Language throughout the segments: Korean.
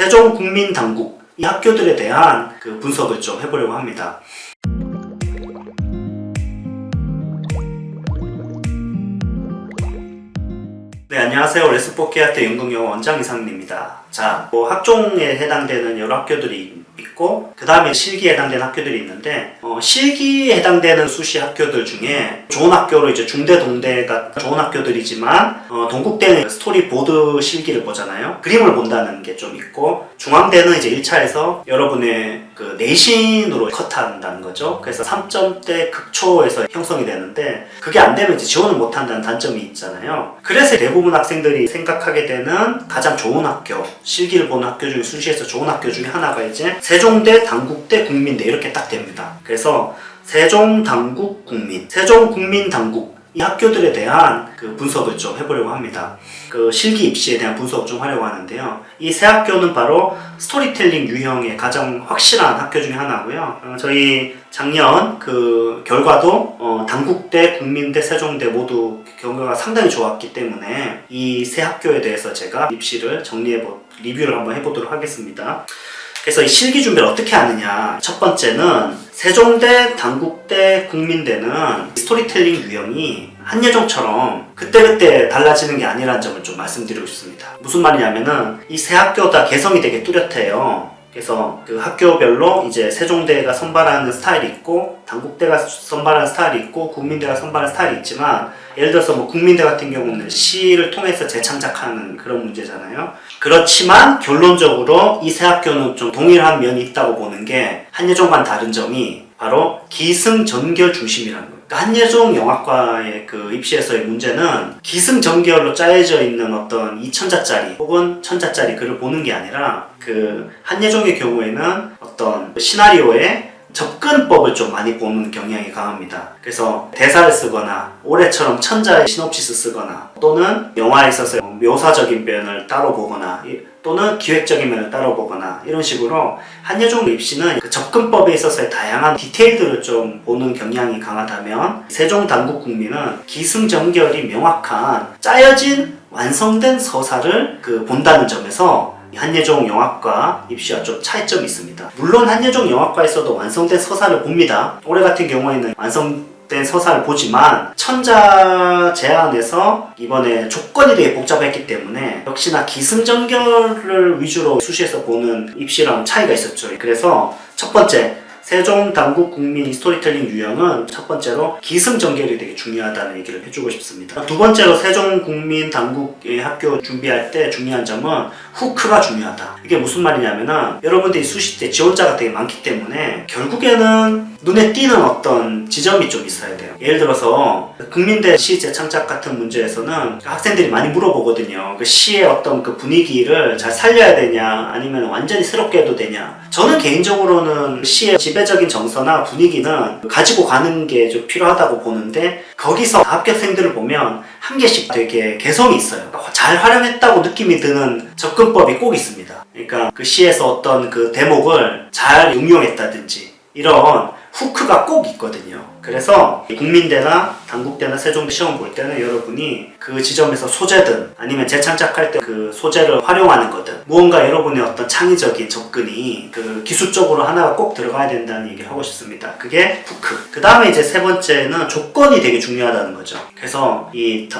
세종국민당국 이 학교들에 대한 그 분석을 좀 해보려고 합니다. 네, 안녕하세요. 레스포케아트 연극영어 원장 이상민입니다. 자, 학종에 해당되는 여러 학교들이 있고 그 다음에 실기에 해당되는 학교들이 있는데 실기에 해당되는 수시 학교들 중에 좋은 학교로 이제 중대, 동대가 좋은 학교들이지만 동국대는 스토리보드 실기를 보잖아요. 그림을 본다는 게 좀 있고 중앙대는 이제 1차에서 여러분의 그 내신으로 컷한다는 거죠. 그래서 3점대 극초에서 형성이 되는데 그게 안 되면 이제 지원을 못 한다는 단점이 있잖아요. 그래서 대부분 학생들이 생각하게 되는 가장 좋은 학교, 실기를 보는 학교 중에 수시에서 좋은 학교 중에 하나가 이제 세종대, 당국대, 국민대 이렇게 딱 됩니다. 그래서 세종, 당국, 국민, 세종국민당국 이 학교들에 대한 그 분석을 좀 해보려고 합니다. 그 실기 입시에 대한 분석을 좀 하려고 하는데요. 이 세 학교는 바로 스토리텔링 유형의 가장 확실한 학교 중에 하나고요. 저희 작년 그 결과도 당국대, 국민대, 세종대 모두 결과가 상당히 좋았기 때문에 이 세 학교에 대해서 제가 입시를 리뷰를 한번 해보도록 하겠습니다. 그래서 이 실기 준비를 어떻게 하느냐. 첫 번째는 세종대, 당국대, 국민대는 스토리텔링 유형이 한예종처럼 그때그때 달라지는 게 아니라는 점을 좀 말씀드리고 싶습니다. 무슨 말이냐면은 이 세 학교 다 개성이 되게 뚜렷해요. 그래서 그 학교별로 이제 세종대가 선발하는 스타일이 있고 당국대가 선발하는 스타일이 있고 국민대가 선발하는 스타일이 있지만 예를 들어서 국민대 같은 경우는 시를 통해서 재창작하는 그런 문제잖아요. 그렇지만 결론적으로 이 세 학교는 좀 동일한 면이 있다고 보는 게 한예종만 다른 점이 바로 기승전결 중심이라는 거예요. 그러니까 한예종 영화과의 그 입시에서의 문제는 기승전결로 짜여져 있는 어떤 2000자짜리 혹은 1000자짜리 글을 보는 게 아니라 그 한예종의 경우에는 어떤 시나리오의 접근법을 좀 많이 보는 경향이 강합니다. 그래서 대사를 쓰거나 올해처럼 천자의 시놉시스 쓰거나 또는 영화에 있어서 묘사적인 면을 따로 보거나 또는 기획적인 면을 따로 보거나 이런 식으로 한예종 입시는 그 접근법에 있어서의 다양한 디테일들을 좀 보는 경향이 강하다면 세종, 당국, 국민은 기승전결이 명확한 짜여진 완성된 서사를 본다는 점에서 한예종 영화과 입시와 좀 차이점이 있습니다. 물론 한예종 영화과에서도 완성된 서사를 봅니다. 올해 같은 경우에는 완성된 서사를 보지만 천자 제안에서 이번에 조건이 되게 복잡했기 때문에 역시나 기승전결을 위주로 수시에서 보는 입시랑 차이가 있었죠. 그래서 첫 번째 세종, 당국, 국민 스토리텔링 유형은 첫 번째로 기승전결이 되게 중요하다는 얘기를 해주고 싶습니다. 두 번째로 세종, 국민, 당국의 학교 준비할 때 중요한 점은 후크가 중요하다. 이게 무슨 말이냐면은 여러분들이 수시 때 지원자가 되게 많기 때문에 결국에는 눈에 띄는 어떤 지점이 좀 있어야 돼요. 예를 들어서 국민대 시 재창작 같은 문제에서는 학생들이 많이 물어보거든요. 그 시의 어떤 그 분위기를 잘 살려야 되냐 아니면 완전히 새롭게 해도 되냐. 저는 개인적으로는 시의 지배적인 정서나 분위기는 가지고 가는 게 좀 필요하다고 보는데 거기서 합격생들을 보면 한 개씩 되게 개성이 있어요. 잘 활용했다고 느낌이 드는 접근법이 꼭 있습니다. 그러니까 그 시에서 어떤 그 대목을 잘 응용했다든지 이런 후크가 꼭 있거든요. 그래서 국민대나 당국대나 세종대 시험 볼 때는 여러분이 그 지점에서 소재든 아니면 재창작할 때 그 소재를 활용하는 거든 무언가 여러분의 어떤 창의적인 접근이 그 기술적으로 하나가 꼭 들어가야 된다는 얘기를 하고 싶습니다. 그게 후크. 그 다음에 이제 세 번째는 조건이 되게 중요하다는 거죠. 그래서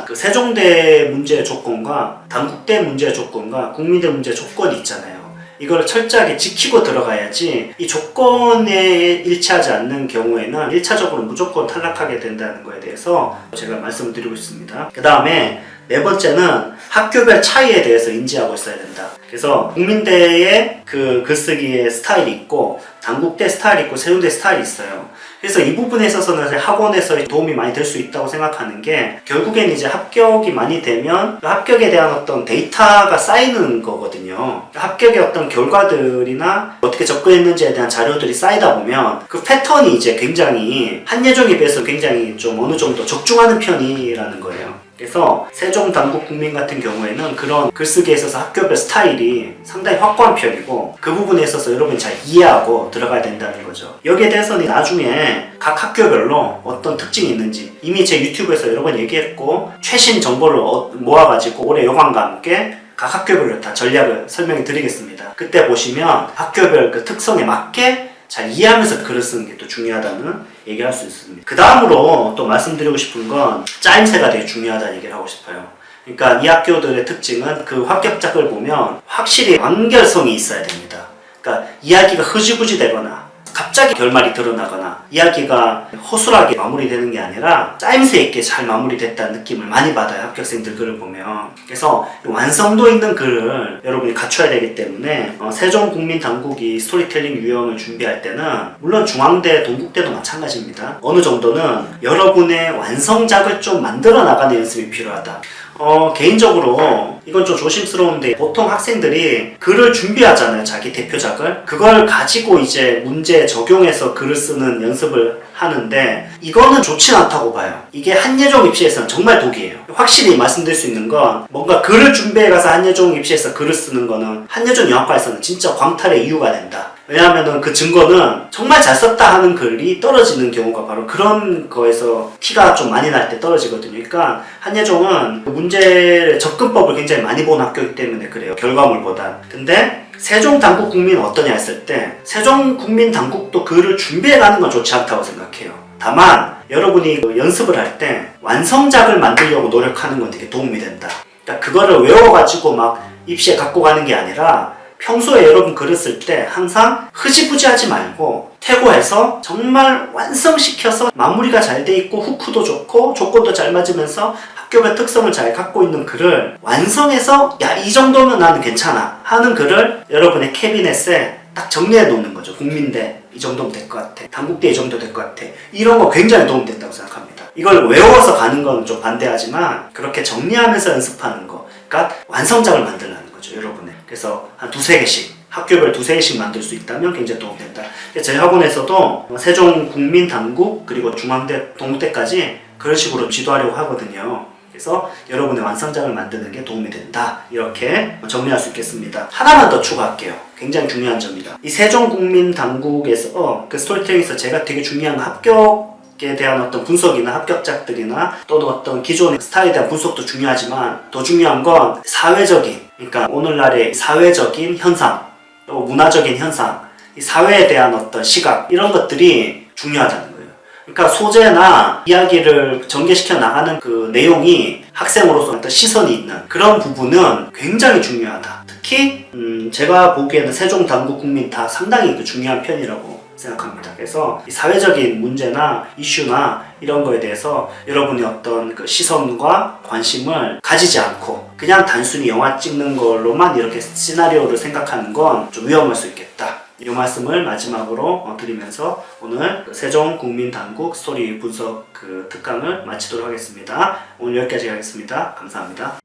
그 세종대 문제의 조건과 당국대 문제의 조건과 국민대 문제의 조건이 있잖아요. 이걸 철저하게 지키고 들어가야지 이 조건에 일치하지 않는 경우에는 1차적으로 무조건 탈락하게 된다는 거에 대해서 제가 말씀을 드리고 있습니다. 그 다음에 네 번째는 학교별 차이에 대해서 인지하고 있어야 된다. 그래서 국민대의 그 글쓰기의 스타일이 있고 당국대 스타일이 있고 세종대 스타일이 있어요. 그래서 이 부분에 있어서는 학원에서 도움이 많이 될 수 있다고 생각하는 게 결국엔 이제 합격이 많이 되면 그 합격에 대한 어떤 데이터가 쌓이는 거거든요. 합격의 어떤 결과들이나 어떻게 접근했는지에 대한 자료들이 쌓이다 보면 그 패턴이 이제 굉장히 한예종에 비해서 굉장히 좀 어느 정도 적중하는 편이라는 거예요. 그래서 세종, 당국, 국민 같은 경우에는 그런 글쓰기에 있어서 학교별 스타일이 상당히 확고한 편이고 그 부분에 있어서 여러분이 잘 이해하고 들어가야 된다는 거죠. 여기에 대해서는 나중에 각 학교별로 어떤 특징이 있는지 이미 제 유튜브에서 여러 번 얘기했고 최신 정보를 모아가지고 올해 여관과 함께 각 학교별로 다 전략을 설명해 드리겠습니다. 그때 보시면 학교별 그 특성에 맞게 잘 이해하면서 글을 쓰는 게 또 중요하다는 얘기를 할 수 있습니다. 그 다음으로 또 말씀드리고 싶은 건 짜임새가 되게 중요하다는 얘기를 하고 싶어요. 그러니까 이 학교들의 특징은 그 합격작을 보면 확실히 완결성이 있어야 됩니다. 그러니까 이야기가 흐지부지 되거나 갑자기 결말이 드러나거나 이야기가 허술하게 마무리되는 게 아니라 짜임새 있게 잘 마무리됐다는 느낌을 많이 받아요. 합격생들 글을 보면. 그래서 완성도 있는 글을 여러분이 갖춰야 되기 때문에 세종국민당국이 스토리텔링 유형을 준비할 때는 물론 중앙대, 동국대도 마찬가지입니다. 어느 정도는 여러분의 완성작을 좀 만들어 나가는 연습이 필요하다. 개인적으로 이건 좀 조심스러운데 보통 학생들이 글을 준비하잖아요. 자기 대표작을. 그걸 가지고 이제 문제에 적용해서 글을 쓰는 연습을 하는데 이거는 좋진 않다고 봐요. 이게 한예종 입시에서는 정말 독이에요. 확실히 말씀드릴 수 있는 건 뭔가 글을 준비해 가서 한예종 입시에서 글을 쓰는 거는 한예종 영화과에서는 진짜 광탈의 이유가 된다. 왜냐하면 그 증거는 정말 잘 썼다 하는 글이 떨어지는 경우가 바로 그런 거에서 티가 좀 많이 날 때 떨어지거든요. 그러니까 한예종은 문제의 접근법을 굉장히 많이 본 학교이기 때문에 그래요. 결과물보다. 근데 세종당국국민은 어떠냐 했을 때 세종국민당국도 글을 준비해가는 건 좋지 않다고 생각해요. 다만 여러분이 연습을 할 때 완성작을 만들려고 노력하는 건 되게 도움이 된다. 그러니까 그거를 외워가지고 막 입시에 갖고 가는 게 아니라 평소에 여러분 글을 쓸 때 항상 흐지부지하지 말고 퇴고해서 정말 완성시켜서 마무리가 잘 돼 있고 후크도 좋고 조건도 잘 맞으면서 학교별 특성을 잘 갖고 있는 글을 완성해서 야, 이 정도면 나는 괜찮아 하는 글을 여러분의 캐비넷에 딱 정리해 놓는 거죠. 국민대 이 정도면 될 것 같아. 당국대 이 정도 될 것 같아. 이런 거 굉장히 도움된다고 생각합니다. 이걸 외워서 가는 건 좀 반대하지만 그렇게 정리하면서 연습하는 거, 그러니까 완성작을 만들라는 거죠. 여러분의. 그래서 한 두세 개씩 학교별 두세 개씩 만들 수 있다면 굉장히 도움된다. 저희 학원에서도 세종국민당국 그리고 중앙대, 동국대까지 그런 식으로 지도하려고 하거든요. 그래서 여러분의 완성작을 만드는 게 도움이 된다. 이렇게 정리할 수 있겠습니다. 하나만 더 추가할게요. 굉장히 중요한 점이다. 이 세종국민당국에서 그 스토리텔링에서 제가 되게 중요한 합격에 대한 어떤 분석이나 합격작들이나 또는 어떤 기존의 스타일에 대한 분석도 중요하지만 더 중요한 건 사회적인, 그러니까 오늘날의 사회적인 현상, 또 문화적인 현상, 이 사회에 대한 어떤 시각 이런 것들이 중요하다는 거예요. 그러니까 소재나 이야기를 전개시켜 나가는 그 내용이 학생으로서 어떤 시선이 있는 그런 부분은 굉장히 중요하다. 특히 제가 보기에는 세종당국국민 다 상당히 그 중요한 편이라고 생각합니다. 그래서 이 사회적인 문제나 이슈나 이런 거에 대해서 여러분의 어떤 그 시선과 관심을 가지지 않고 그냥 단순히 영화 찍는 걸로만 이렇게 시나리오를 생각하는 건 좀 위험할 수 있겠다. 이 말씀을 마지막으로 드리면서 오늘 세종국민당국 스토리 분석 그 특강을 마치도록 하겠습니다. 오늘 여기까지 하겠습니다. 감사합니다.